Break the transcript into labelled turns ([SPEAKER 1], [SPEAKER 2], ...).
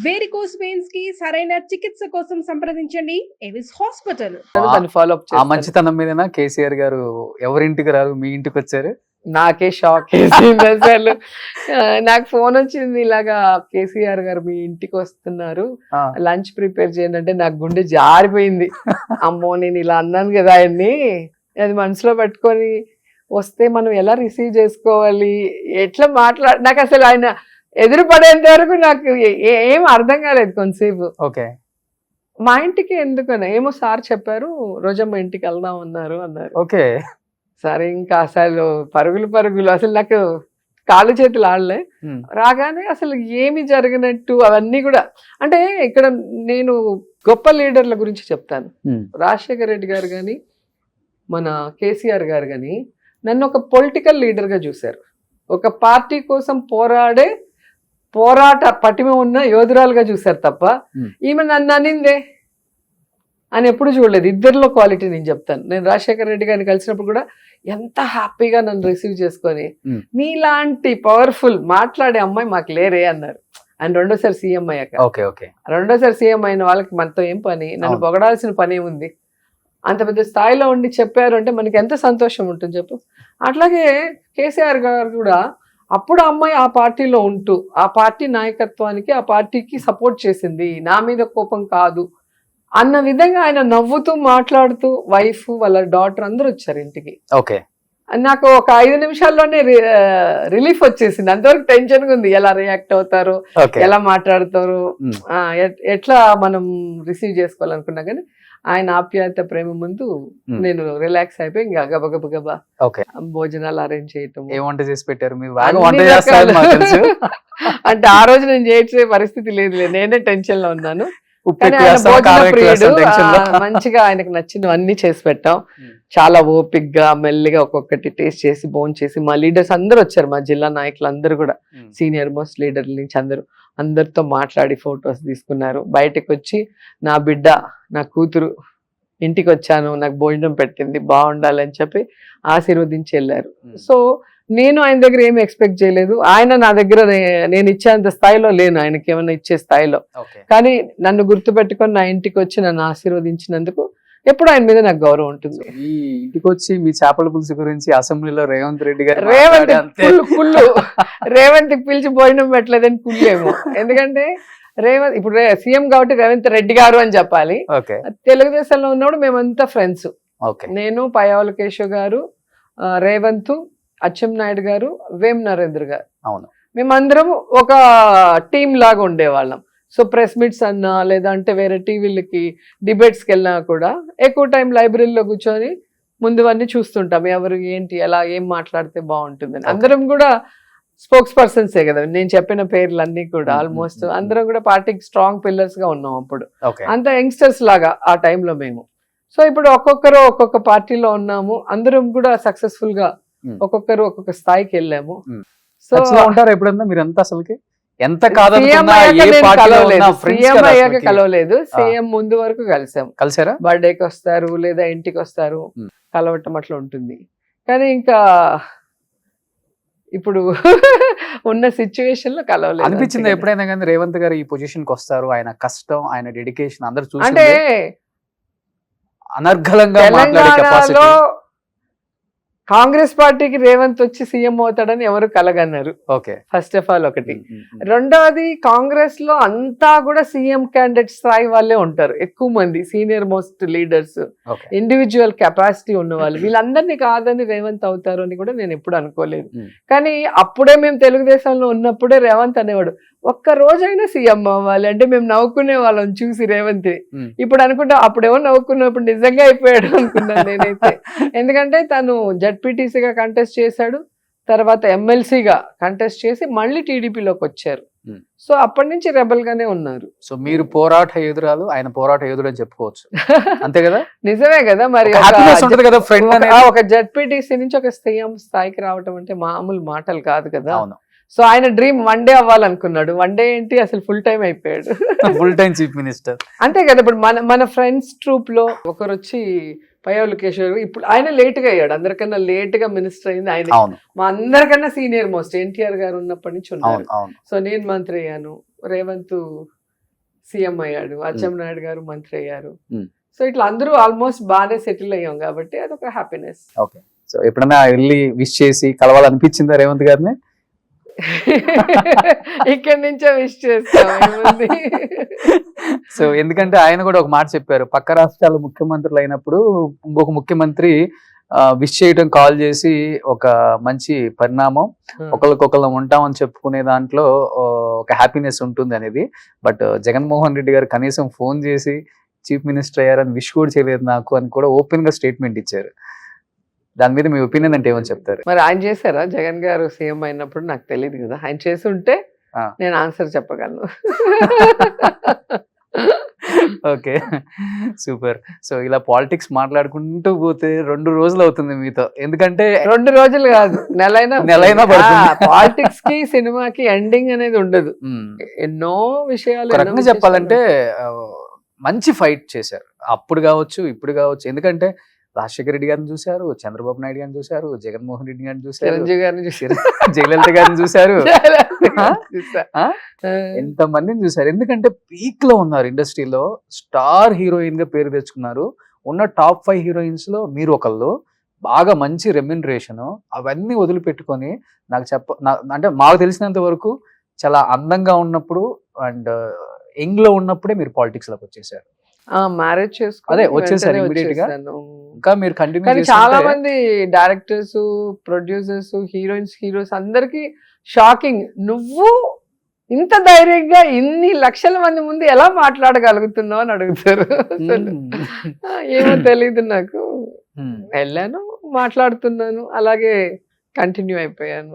[SPEAKER 1] Varicose veins కి సరైన చికిత్స కోసం సంప్రదించండి ఎవిస్ హాస్పిటల్.
[SPEAKER 2] దాన్ని ఫాలో అప్
[SPEAKER 3] ఆ
[SPEAKER 2] చేస్తాను.
[SPEAKER 3] మంచితనం మీదనా కేసీఆర్ గారు ఎవరింటికి రారు మీ ఇంటికి వచ్చారు?
[SPEAKER 2] నాకే షాక్ వేసింది అసలు. నాకు ఫోన్ వచ్చింది, ఇలాగా కేసీఆర్ గారు మీ ఇంటికి వస్తున్నారు, లంచ్ ప్రిపేర్ చేయండి అంటే నాకు గుండె జారిపోయింది. అమ్మో నేను ఇలా అన్నాను కదా ఆయన్ని, అది మనసులో పెట్టుకొని వస్తే మనం ఎలా రిసీవ్ చేసుకోవాలి, ఎట్లా నాకు అసలు ఆయన ఎదురు పడేంత వరకు నాకు ఏం అర్థం కాలేదు కొంతసేపు.
[SPEAKER 3] ఓకే,
[SPEAKER 2] మా ఇంటికి ఎందుకన్నా ఏమో సార్ చెప్పారు, రోజమ్మ ఇంటికి వెళ్దాం అన్నారు.
[SPEAKER 3] ఓకే
[SPEAKER 2] సరే ఇంకా అసలు పరుగులు అసలు నాకు కాళ్ళు చేతులు ఆడలే. రాగానే అసలు ఏమి జరిగినట్టు అవన్నీ కూడా, అంటే ఇక్కడ నేను గొప్ప లీడర్ల గురించి చెప్తాను. రాజశేఖర రెడ్డి గారు కానీ మన కేసీఆర్ గారు కానీ నన్ను ఒక పొలిటికల్ లీడర్గా చూశారు. ఒక పార్టీ కోసం పోరాట పటిమ ఉన్న యోధురాలుగా చూశారు తప్ప ఈమె నన్ను అనిందే అని ఎప్పుడు చూడలేదు. ఇద్దరిలో క్వాలిటీ నేను చెప్తాను. నేను రాజశేఖర రెడ్డి గారిని కలిసినప్పుడు కూడా ఎంత హ్యాపీగా నన్ను రిసీవ్ చేసుకొని, నీలాంటి పవర్ఫుల్ మాట్లాడే అమ్మాయి మాకు లేరే అన్నారు. ఆయన రెండోసారి సీఎం అయ్యాక. రెండోసారి సీఎం అయిన వాళ్ళకి మనతో ఏం పని, నన్ను పొగడాల్సిన పని ఏముంది, అంత పెద్ద స్థాయిలో ఉండి చెప్పారు అంటే మనకి ఎంత సంతోషం ఉంటుంది చెప్పు. అట్లాగే కేసీఆర్ గారు కూడా అప్పుడు అమ్మాయి ఆ పార్టీలో ఉంటూ ఆ పార్టీ నాయకత్వానికి ఆ పార్టీకి సపోర్ట్ చేసింది, నా మీద కోపం కాదు అన్న విధంగా ఆయన నవ్వుతూ మాట్లాడుతూ వైఫ్ వాళ్ళ డాటర్ అందరూ వచ్చారు ఇంటికి.
[SPEAKER 3] ఓకే,
[SPEAKER 2] నాకు ఒక 5 నిమిషాల్లోనే రిలీఫ్ వచ్చేసింది. అంతవరకు టెన్షన్ గా ఉంది, ఎలా రియాక్ట్ అవుతారు, ఎలా మాట్లాడతారు, ఎట్లా మనం రిసీవ్ చేసుకోవాలనుకున్నా కానీ ఆయన ఆప్యాయత ప్రేమ ముందు నేను రిలాక్స్ అయిపోయి ఇంకా గబగబా భోజనాలు అరేంజ్ చేయటం.
[SPEAKER 3] ఏ వంట చేసి పెట్టారు?
[SPEAKER 2] అంటే ఆ రోజు నేను చేసే పరిస్థితి లేదు, నేనే టెన్షన్ లో ఉన్నాను. మంచిగా ఆయనకు నచ్చినవి అన్ని చేసి పెట్టాం. చాలా ఓపిక్గా మెల్లిగా ఒక్కొక్కటి టేస్ట్ చేసి భోజనం చేసి మా లీడర్స్ అందరూ వచ్చారు, మా జిల్లా నాయకులు అందరూ కూడా, సీనియర్ మోస్ట్ లీడర్ల నుంచి అందరితో మాట్లాడి ఫొటోస్ తీసుకున్నారు. బయటకు వచ్చి నా బిడ్డ నా కూతురు ఇంటికి వచ్చాను, నాకు భోజనం పెట్టింది, బాగుండాలని చెప్పి ఆశీర్వదించి వెళ్ళారు. సో నేను ఆయన దగ్గర ఏమి ఎక్స్పెక్ట్ చేయలేదు, ఆయన నా దగ్గర నేను ఇచ్చేంత స్థాయిలో లేను, ఆయనకి ఏమైనా ఇచ్చే స్థాయిలో. కానీ నన్ను గుర్తుపెట్టుకొని నా ఇంటికి వచ్చి నన్ను ఆశీర్వదించినందుకు ఎప్పుడు ఆయన మీద నాకు గౌరవం ఉంటుంది.
[SPEAKER 3] ఈ ఇంటికి వచ్చి మీ చేపల పులుసు గురించి అసెంబ్లీలో రేవంత్ రెడ్డి గారు
[SPEAKER 2] రేవంత్ పిలిచి భోజనం పెట్టలేదని కుళ్ళేమో. ఎందుకంటే రేవంత్ ఇప్పుడు సీఎం కాబట్టి రేవంత్ రెడ్డి గారు అని చెప్పాలి. తెలుగుదేశంలో ఉన్నప్పుడు మేమంతా ఫ్రెండ్స్, నేను పయ్యావుల కేశవ్ గారు, రేవంత్, అచ్చెన్నాయుడు గారు, వేం నరేంద్ర గారు, మేమందరం ఒక టీం లాగా ఉండేవాళ్ళం. సో ప్రెస్ మీట్స్ అన్నా లేదంటే వేరే టీవీలకి డిబేట్స్కి వెళ్ళినా కూడా ఎక్కువ టైం లైబ్రరీలో కూర్చొని ముందువన్నీ చూస్తుంటాం, ఎవరు ఏంటి ఎలా ఏం మాట్లాడితే బాగుంటుందని. అందరం కూడా స్పోక్స్ పర్సన్సే కదా, నేను చెప్పిన పేర్లన్నీ కూడా ఆల్మోస్ట్ అందరం కూడా పార్టీకి స్ట్రాంగ్ పిల్లర్స్ గా ఉన్నాం అప్పుడు, అంత యంగ్స్టర్స్ లాగా ఆ టైంలో మేము. సో ఇప్పుడు ఒక్కొక్కరు ఒక్కొక్క పార్టీలో ఉన్నాము, అందరం కూడా సక్సెస్ఫుల్ గా ఒక్కొక్కరు ఒక్కొక్క స్థాయికి వెళ్ళాము. సో
[SPEAKER 3] ఉంటారు ఎప్పుడన్నా మీరంతా అసలుకి ఎంత
[SPEAKER 2] సీఎం అయ్యాక కలవలేదు, సీఎం ముందు వరకు కలిసారా, బర్త్డేకి వస్తారు లేదా ఇంటికి వస్తారు, కలవటం అట్లా ఉంటుంది. కానీ ఇంకా ఇప్పుడు ఉన్న సిచ్యువేషన్ లో కలవలేదు.
[SPEAKER 3] అనిపించింది ఎప్పుడైనా కానీ రేవంత్ గారు ఈ పొజిషన్ కి వస్తారు, ఆయన కష్టం ఆయన డెడికేషన్ అందరు చూసి
[SPEAKER 2] అంటే
[SPEAKER 3] అనర్గళంగా
[SPEAKER 2] తెలంగాణలో కాంగ్రెస్ పార్టీకి రేవంత్ వచ్చి సీఎం అవుతాడని ఎవరు కలగన్నారు. ఫస్ట్ ఆఫ్ ఆల్ ఒకటి. రెండవది కాంగ్రెస్ లో అంతా కూడా సీఎం క్యాండిడేట్ స్థాయి వాళ్ళే ఉంటారు, ఎక్కువ మంది senior most leaders, individual capacity ఉన్న వాళ్ళు. వీళ్ళందరినీ కాదని రేవంత్ అవుతారు అని కూడా నేను ఎప్పుడు అనుకోలేదు. కానీ అప్పుడే మేము తెలుగుదేశంలో ఉన్నప్పుడే రేవంత్ అనేవాడు, ఒక్క రోజైనా సీఎం అవ్వాలి అంటే మేము నవ్వుకునే వాళ్ళం చూసి రేవంత్. ఇప్పుడు అనుకుంటా అప్పుడేమో నవ్వుకున్నప్పుడు నిజంగా అయిపోయాడు అనుకున్నాను నేనైతే. ఎందుకంటే తను జడ్పీటీసీగా కంటెస్ట్ చేశాడు, తర్వాత ఎమ్మెల్సీగా కంటెస్ట్ చేసి మళ్ళీ టీడీపీలోకి వచ్చారు. సో అప్పటి నుంచి రెబల్ గానే ఉన్నారు.
[SPEAKER 3] సో మీరు పోరాట యోధురాలు, ఆయన పోరాట యోధుడు అని చెప్పుకోవచ్చు, అంతే కదా?
[SPEAKER 2] నిజమే కదా. మరి ఒక జడ్పీటీసీ నుంచి ఒక సీఎం స్థాయికి రావటం అంటే మామూలు మాటలు కాదు కదా. సో ఆయన డ్రీమ్ 1 డే అవ్వాలనుకున్నాడు, 1 డే ఏంటి అసలు ఫుల్ టైం అయిపోయాడు,
[SPEAKER 3] ఫుల్ టైం చీఫ్ మినిస్టర్.
[SPEAKER 2] అంతే కదా. ఇప్పుడు మన ఫ్రెండ్స్ ట్రూప్ లో ఒకరు వచ్చి పయ్యావుల కేశవ్, ఇప్పుడు ఆయన లేట్ గా అయ్యాడు, అందరికన్నా లేట్ గా మినిస్టర్ అయింది ఆయన. మా అందరికన్నా సీనియర్ మోస్ట్ ఎన్టీఆర్ గారు ఉన్నప్పటి నుంచి ఉన్నారు. సో నేను మంత్రి అయ్యాను, రేవంత్ సీఎం అయ్యాడు, అచ్చెన్నాయుడు గారు మంత్రి అయ్యారు.
[SPEAKER 3] Hmm.
[SPEAKER 2] సో ఇట్లా అందరూ ఆల్మోస్ట్ బాగానే సెటిల్ అయ్యాం కాబట్టి అదొక హ్యాపీనెస్.
[SPEAKER 3] ఓకే, సో ఎప్పుడైనా వెళ్ళి విష్ చేసి కలవాలనిపించిందా రేవంత్ గారిని?
[SPEAKER 2] ఇక్కడి నుంచే విష్ చేస్తాం ఏముంది.
[SPEAKER 3] సో ఎందుకంటే ఆయన కూడా ఒక మాట చెప్పారు, పక్క రాష్ట్రాల ముఖ్యమంత్రులు అయినప్పుడు ఇంకొక ముఖ్యమంత్రి విష్ చేయడం కాల్ చేసి ఒక మంచి పరిణామం, ఒకరికొకరు ఉంటామని చెప్పుకునే దాంట్లో ఒక హ్యాపీనెస్ ఉంటుంది అనేది. బట్ జగన్మోహన్ రెడ్డి గారు కనీసం ఫోన్ చేసి చీఫ్ మినిస్టర్ అయ్యారని విష్ కూడా చేయలేదు నాకు అని కూడా ఓపెన్ గా స్టేట్మెంట్ ఇచ్చారు. దాని మీద మీ ఒపీనియన్ అంటే ఏమని చెప్తారు?
[SPEAKER 2] మరి ఆయన చేశారా జగన్ గారు సీఎం అయినప్పుడు? నాకు తెలియదు కదా, ఆయన చేసి ఉంటే నేను ఆన్సర్ చెప్పగలను.
[SPEAKER 3] Okay, super. సో ఇలా పాలిటిక్స్ మాట్లాడుకుంటూ పోతే 2 రోజులు అవుతుంది మీతో, ఎందుకంటే
[SPEAKER 2] 2 రోజులు కాదు, నెలైనా
[SPEAKER 3] పడుతుంది.
[SPEAKER 2] పాలిటిక్స్ కి సినిమాకి ఎండింగ్ అనేది ఉండదు. ఎన్నో విషయాలు,
[SPEAKER 3] ఒక రకంగా చెప్పాలంటే మంచి ఫైట్ చేశారు, అప్పుడు కావచ్చు ఇప్పుడు కావచ్చు. ఎందుకంటే రాజశేఖర రెడ్డి గారిని చూశారు, చంద్రబాబు నాయుడు గారిని చూశారు, జగన్మోహన్ రెడ్డి గారిని చూశారు,
[SPEAKER 2] చిరంజీవి గారిని చూసారు,
[SPEAKER 3] జయలలిత గారిని చూశారు, ఎంత మందిని చూశారు. ఎందుకంటే పీక్ లో ఉన్నారు ఇండస్ట్రీలో, స్టార్ హీరోయిన్ గా పేరు తెచ్చుకున్నారు. ఉన్న టాప్ 5 హీరోయిన్స్ లో మీరు ఒకళ్ళు, బాగా మంచి రెమ్యునరేషన్, అవన్నీ వదిలిపెట్టుకొని అంటే మాకు తెలిసినంత వరకు చాలా అందంగా ఉన్నప్పుడు అండ్ యంగ్ లో ఉన్నప్పుడే మీరు పాలిటిక్స్ లోకి వచ్చేసారు.
[SPEAKER 2] మ్యారేజ్ చేసుకుని
[SPEAKER 3] అదే వచ్చేసారు ఇమీడియట్ గా. ఇంకా మీరు కంటిన్యూ
[SPEAKER 2] కానీ చాలా మంది డైరెక్టర్స్, ప్రొడ్యూసర్స్, హీరోస్ అందరికి షాకింగ్, నువ్వు ఇంత ధైర్యంగా ఇన్ని లక్షల మంది ముందు ఎలా మాట్లాడగలుగుతున్నావు అని అడుగుతారు. ఏమో తెలీదు నాకు, వెళ్ళాను, మాట్లాడుతున్నాను, అలాగే కంటిన్యూ అయిపోయాను.